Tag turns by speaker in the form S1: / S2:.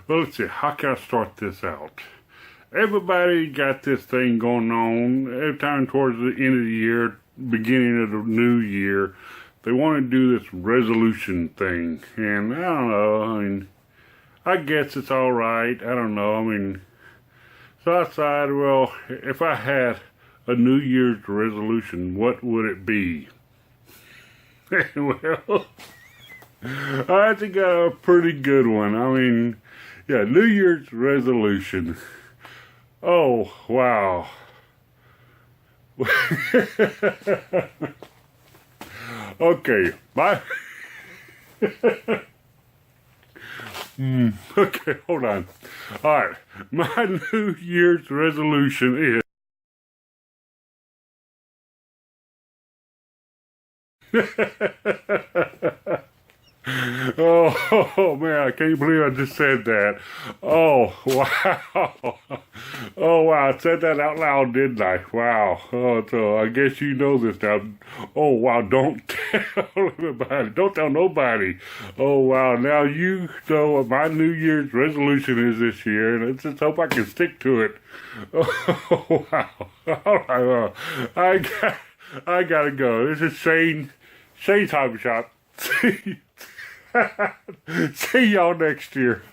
S1: Well, let's see. How can I start this out? Everybody got this thing going on. Every time towards the end of the year, beginning of the new year, they want to do this resolution thing. And I don't know. I mean, I guess it's all right. I don't know. I mean, so I decided, well, if I had a New Year's resolution, what would it be? Well, I think I got a pretty good one. I mean, yeah, New Year's resolution. Oh, wow. Okay, okay, hold on. Alright, my New Year's resolution is... Oh man, I can't believe I just said that. Oh wow. Oh wow, I said that out loud, didn't I? Wow. Oh, so I guess you know this now. Oh wow, don't tell everybody. Don't tell nobody. Oh wow, now you know what my New Year's resolution is this year, and let's just hope I can stick to it. Oh wow. All right, well, I gotta go. This is Shane's Hobby Shop. See y'all next year.